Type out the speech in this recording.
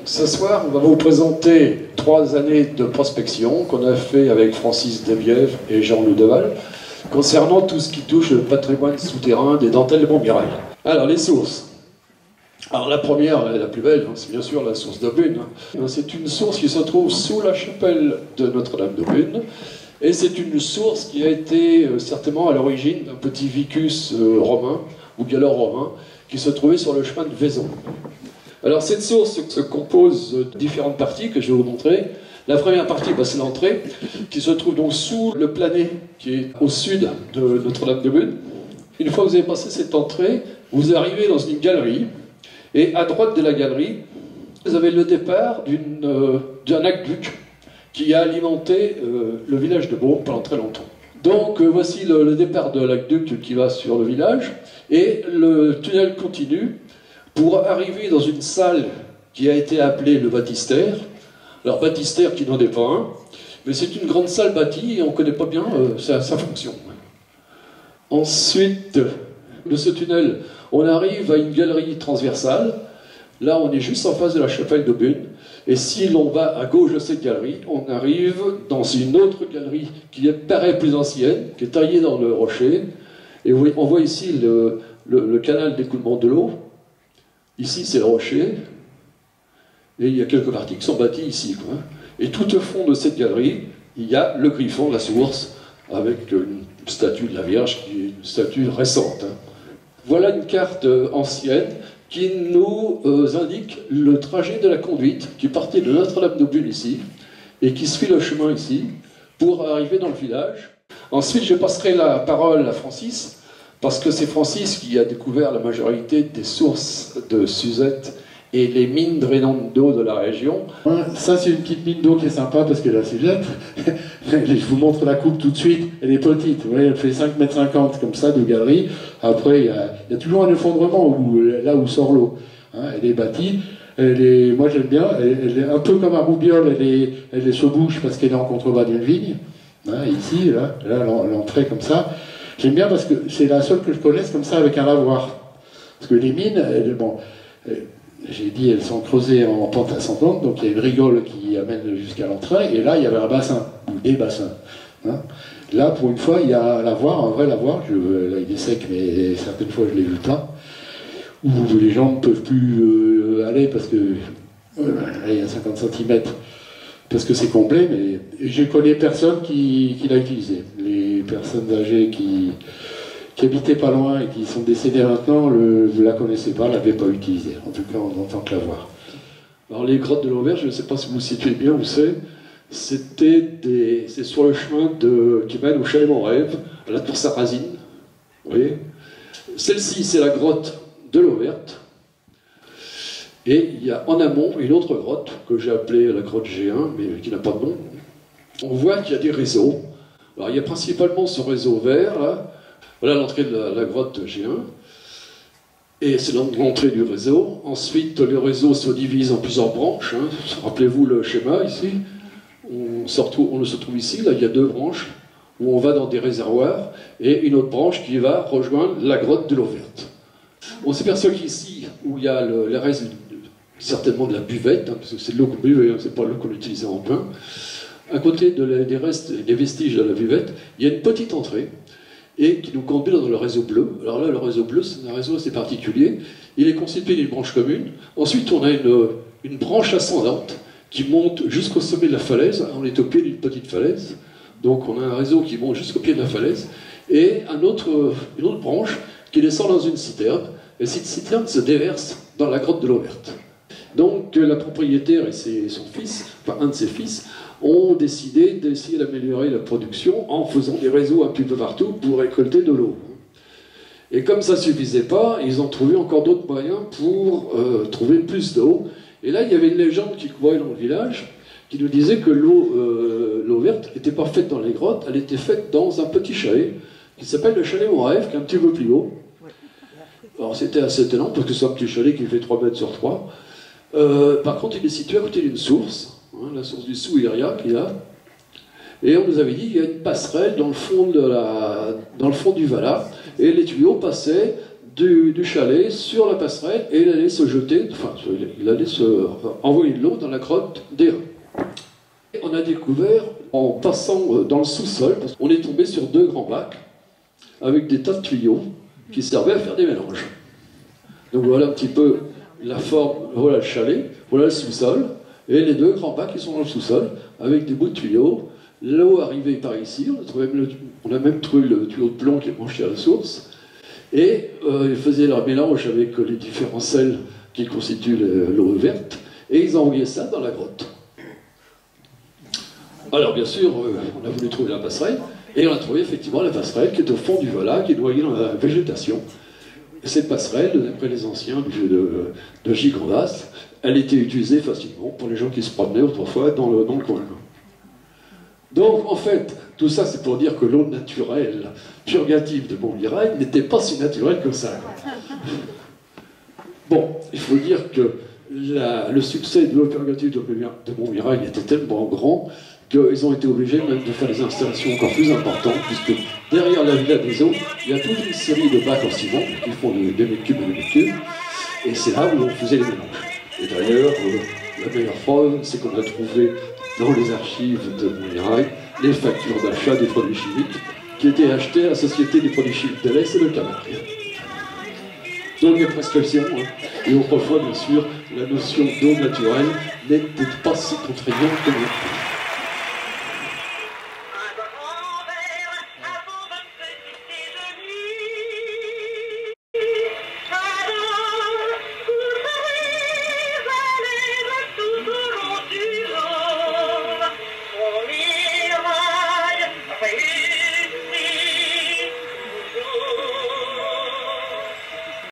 Ce soir, on va vous présenter 3 années de prospection qu'on a fait avec Francis Debièvre et Jean Ludeval concernant tout ce qui touche le patrimoine souterrain des dentelles de Montmirail. Alors, les sources. Alors, la première, la plus belle, c'est bien sûr la source d'Aubune. C'est une source qui se trouve sous la chapelle de Notre-Dame d'Aubune. Et c'est une source qui a été certainement à l'origine d'un petit vicus romain, ou gallo-romain, qui se trouvait sur le chemin de Vaison. Alors cette source se compose de différentes parties que je vais vous montrer. La première partie, c'est l'entrée, qui se trouve donc sous le plané, qui est au sud de Notre-Dame d'Aubune. Une fois que vous avez passé cette entrée, vous arrivez dans une galerie, et à droite de la galerie, vous avez le départ d'un aqueduc qui a alimenté le village de Beaume pendant très longtemps. Donc voici le départ de l'aqueduc qui va sur le village, et le tunnel continue pour arriver dans une salle qui a été appelée le baptistère. Alors baptistère qui n'en est pas un, mais c'est une grande salle bâtie et on ne connaît pas bien sa fonction. Ensuite, de ce tunnel, on arrive à une galerie transversale. Là, on est juste en face de la chapelle d'Aubune. Et si l'on va à gauche de cette galerie, on arrive dans une autre galerie qui paraît plus ancienne, qui est taillée dans le rocher. Et on voit ici le canal d'écoulement de l'eau. Ici, c'est le rocher. Et il y a quelques parties qui sont bâties ici, quoi. Et tout au fond de cette galerie, il y a le griffon, la source, avec une statue de la Vierge, qui est une statue récente. Voilà une carte ancienne qui nous indique le trajet de la conduite qui partait de Notre-Dame d'Aubune ici et qui suit le chemin ici pour arriver dans le village. Ensuite, je passerai la parole à Francis parce que c'est Francis qui a découvert la majorité des sources de Suzette et les mines drainantes d'eau de la région. Ça, c'est une petite mine d'eau qui est sympa parce que la Suzette, je vous montre la coupe tout de suite, elle est petite, vous voyez, elle fait 5,50 m comme ça de galerie. Après, il y a toujours un effondrement là où sort l'eau. Elle est bâtie, moi j'aime bien, elle est un peu comme à Roubiol, elle est se bouche parce qu'elle est en contrebas d'une vigne. Ici, là l'entrée comme ça. J'aime bien parce que c'est la seule que je connaisse comme ça avec un lavoir. Parce que les mines, j'ai dit, elles sont creusées en pente ascendante, donc il y a une rigole qui amène jusqu'à l'entrée, et là, il y avait un bassin, ou des bassins. Là, pour une fois, il y a un lavoir, un vrai lavoir, là, il est sec, mais certaines fois, je l'ai vu plein, où les gens ne peuvent plus aller, parce que, là, il y a 50 cm, parce que c'est comblé, mais je connais personne qui l'a utilisé. Les personnes âgées qui habitaient pas loin et qui sont décédés maintenant, vous la connaissez pas, l'avez pas utilisée, en tout cas en tant que lavoir. Alors les grottes de l'Auvergne, je ne sais pas si vous situez bien où c'est sur le chemin qui mène au Chalet Montrève, à la Tour Sarrazine, vous voyez. Celle-ci, c'est la grotte de l'Auvergne, et il y a en amont une autre grotte, que j'ai appelée la grotte G1, mais qui n'a pas de nom. On voit qu'il y a des réseaux. Alors il y a principalement ce réseau vert, là. Voilà l'entrée de la grotte G1, et c'est l'entrée du réseau. Ensuite, le réseau se divise en plusieurs branches. Rappelez-vous le schéma ici. On se trouve ici, là il y a 2 branches, où on va dans des réservoirs, et une autre branche qui va rejoindre la grotte de l'eau verte. On s'aperçoit qu'ici, où il y a les restes certainement de la buvette, parce que c'est de l'eau qu'on buvait, c'est pas l'eau qu'on utilisait en bain, à côté des restes, des vestiges de la buvette, il y a une petite entrée, et qui nous conduit dans le réseau bleu. Alors là, le réseau bleu, c'est un réseau assez particulier. Il est constitué d'une branche commune. Ensuite, on a une branche ascendante qui monte jusqu'au sommet de la falaise. On est au pied d'une petite falaise. Donc on a un réseau qui monte jusqu'au pied de la falaise. Et une autre branche qui descend dans une citerne. Et cette citerne se déverse dans la grotte de l'eau verte. Donc la propriétaire et son fils, enfin un de ses fils, ont décidé d'essayer d'améliorer la production en faisant des réseaux un petit peu partout pour récolter de l'eau. Et comme ça ne suffisait pas, ils ont trouvé encore d'autres moyens pour trouver plus d'eau. Et là, il y avait une légende qui courait dans le village qui nous disait que l'eau verte n'était pas faite dans les grottes, elle était faite dans un petit chalet qui s'appelle le chalet Montrève, qui est un petit peu plus haut. Alors c'était assez étonnant parce que c'est un petit chalet qui fait 3 mètres sur 3. Par contre, il est situé à côté d'une source. La source du Souiria qu'il y a, et on nous avait dit qu'il y a une passerelle dans le fond du Valat, et les tuyaux passaient du chalet sur la passerelle et il allait se jeter, enfin, il allait envoyer de l'eau dans la grotte des Reins. On a découvert, en passant dans le sous-sol, parce qu'on est tombé sur 2 grands bacs avec des tas de tuyaux qui servaient à faire des mélanges. Donc voilà un petit peu la forme, voilà le chalet, voilà le sous-sol, et les 2 grands bacs qui sont dans le sous-sol, avec des bouts de tuyaux. L'eau arrivait par ici, on a même trouvé le tuyau de plomb qui est branché à la source, et ils faisaient leur mélange avec les différents sels qui constituent l'eau verte, et ils envoyaient ça dans la grotte. Alors bien sûr, on a voulu trouver la passerelle, et on a trouvé effectivement la passerelle qui est au fond du Vola, qui est noyée dans la végétation. Et cette passerelle, d'après les anciens de Gigondas, elle était utilisée facilement pour les gens qui se promenaient autrefois dans le coin. Donc en fait, tout ça c'est pour dire que l'eau naturelle, purgative de Montmirail n'était pas si naturelle que ça. Bon, il faut dire que le succès de l'eau purgative de Montmirail était tellement grand qu'ils ont été obligés même de faire des installations encore plus importantes, puisque derrière la Villa des Eaux, il y a toute une série de bacs en ciment qui font des mètres cubes et des mètres cubes, et c'est là où on faisait les mélanges. Et d'ailleurs, la meilleure preuve, c'est qu'on a trouvé dans les archives de Montmirail les factures d'achat des produits chimiques qui étaient achetés à la Société des produits chimiques de l'Est et de Camargue. Donc il y a prescription, et autrefois, bien sûr, la notion d'eau naturelle n'était pas si contraignante que maintenant.